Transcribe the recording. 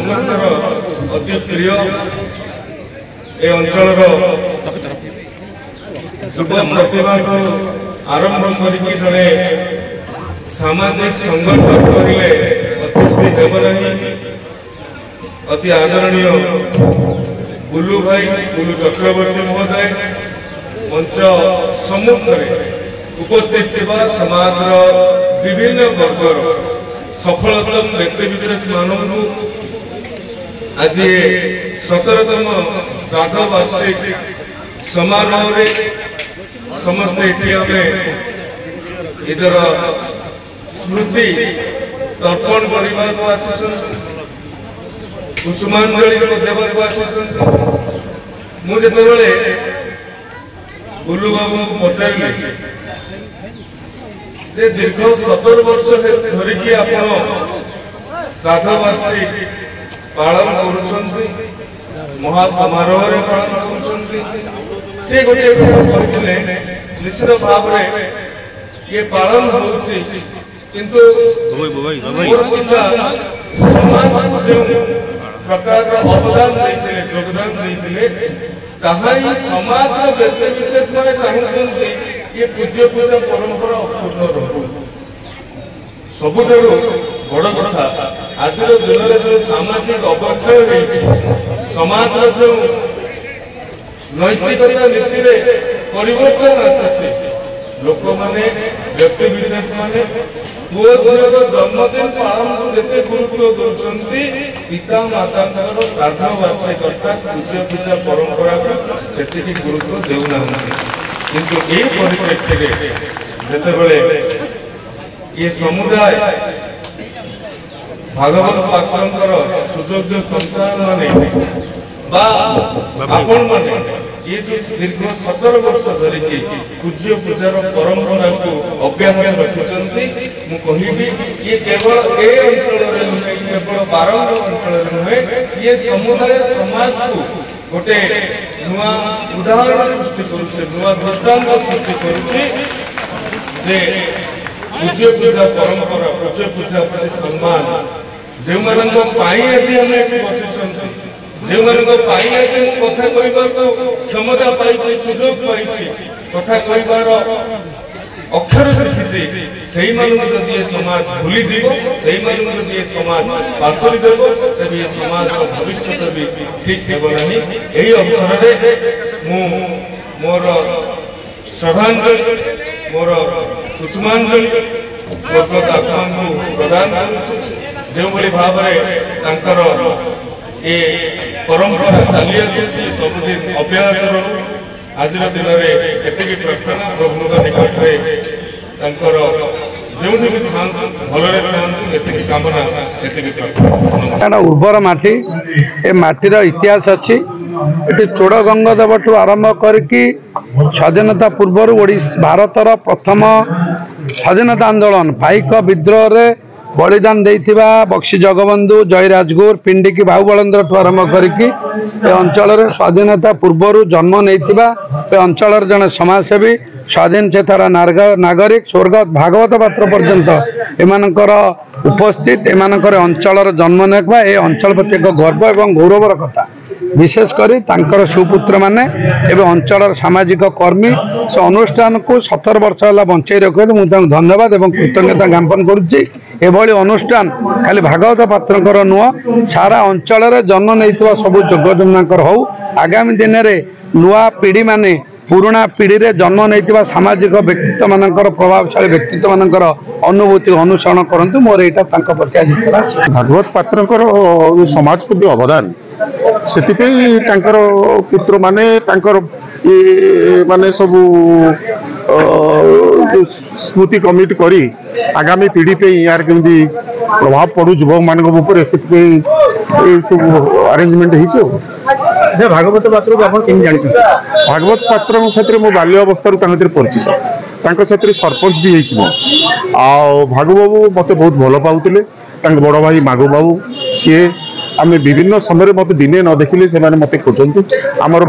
समस्तर अति प्रिय ए अंचल युवा प्रतिभा को आरंभ करके जड़े सामाजिक संगठन करें अत्युक्ति हेब नहीं। अति आदरणीय बुलू भाई बुलू चक्रवर्ती महोदय मंच सम्मुख उपस्थित समाज विभिन्न वर्गर सफलतम व्यक्ति विशेष मानव आज 17तम श्राद्ध वार्षिक समारोह समस्ते निजर स्मृति तर्पण करने को कुसुमांजलि देवाक मुझे बुलू बाबू को पचारे जे दीर्घ 17 वर्ष धरिकी आप श्राद्ध वार्षिक पालन कर महासमारोह पालन कर गोटे निश्चित भाव ये पालन किंतु समाज को जो प्रकार अवदान योगदान देते समाज व्यक्ति विशेष मैंने चाहते ये पूज्य पूजा परंपरा अपूर्ण रहू। सबुठ बड़ कथा आज दिन में जो सामाजिक अवक्षय समाज जो नैतिकता नीति परिवर्तन आसी लोक मैंने व्यक्ति विशेष माने पुओ झीर जन्मदिन पालन को जिते गुरुत्व दौरान पिता माता श्राद्ध वार्षिक अर्थात पूज्य पूजा परंपरा को से गुरुत्व देना किंतु ये परिप्रेक्षी जितेबले ये समुदाय भागवत पात्र सुयोग्य संस्थान माने आपण माने ये जो दीर्घ 17 वर्ष धरिकी पूज्य पूजार परंपरा को अव्याहत रखिछन्ति मु कहिबी ये केवल ए अंचल रे नुहे केवल बारंग अंचल रे नुहे ये समुदाय समाज को गोटे नुआ उदाहरण सृष्टि करूछे नुआ दृष्टांत सृष्टि करूछे जे पूज्य पूजा परंपरा पूज्य पूजा प्रति सम्मान जे मानन पाई आज हम एठी बसिछन्ति जे मानन पाई आज कथा कहबार को क्षमता पाइछि सुयोग पाइछि कथा कहबार अक्षर शिखिछि सेही मानन जदि ये समाज भूली जीवो सेही मानन जदि ये समाज पासरी देबो तबे ये समाज रो भविष्य भी ठीक हेबो नहीं। एही अवसर रे मु मोर श्रद्धांजलि मोर कुसुमांजलि स्वर्गत आत्मा को प्रदान करूछि जो बड़ी भाव में ये परंपरा चली आसी सबुदिन अव्याहत रहू। आज दिन में एति प्रार्थना प्रभु निकट में जो भी भलरे था कामना प्रार्थना। उर्वर माटी ए माटीर इतिहास अच्छी ये चोड़गंगदेव आरंभ करके स्वाधीनता पूर्व भारतर प्रथम स्वाधीनता आंदोलन पाइक विद्रोह रे बलिदान देइथिबा बक्सी जगबंधु जय राजगुर पिंडिकी बाहु बलेन्द्र ठू आरंभ करके अंचल स्वाधीनता पूर्व जन्म नहीं अंचल जड़े समाजसेवी स्वाधीन चेतार नागरिक स्वर्गत भागवत पात्र पर्यंत एमानकर उपस्थित एमानकर अंचल जन्म नेबा ए अंचल प्रति एक गर्व एवं गौरवर कथा विशेषकर तांकर सुपुत्र माने एवं अंचल सामाजिक कर्मी से अनुष्ठान को 17 वर्ष है बंचाई रखे मुझे धन्यवाद एवं कृतज्ञता ज्ञापन करुच्ची। एभली अनुष्ठान खाली भागवत पात्र नुह सारा अंचल जन्म नहीं सब जोगजमाकर हो आगामी दिन में नुआ पीढ़ी माने पुराना पीढ़ी रे जन्म नहीं सामाजिक व्यक्तित्व मानकर प्रभावशाली व्यक्तित्व मानकर अनुभूति अनुसरण करंतु मोर एटा तांका प्रति आज भागवत पात्रकर समाज को भी अवदान से पुत्र माने माने सब स्मृति कमिटी करी आगामी पीढ़ी पे यार केमती प्रभाव पड़ू युवक मान सब अरेंजमेंट हो भागवत पात्र को आप भागवत पात्र साथ मो बाल्य अवस्था परिचित साथ सरपंच भी भागु बाबू मत बहुत भल पाते बड़ भाई मागु बाबू सी आम विभिन्न समय मत दिने न देखिले से मत खोजती आमर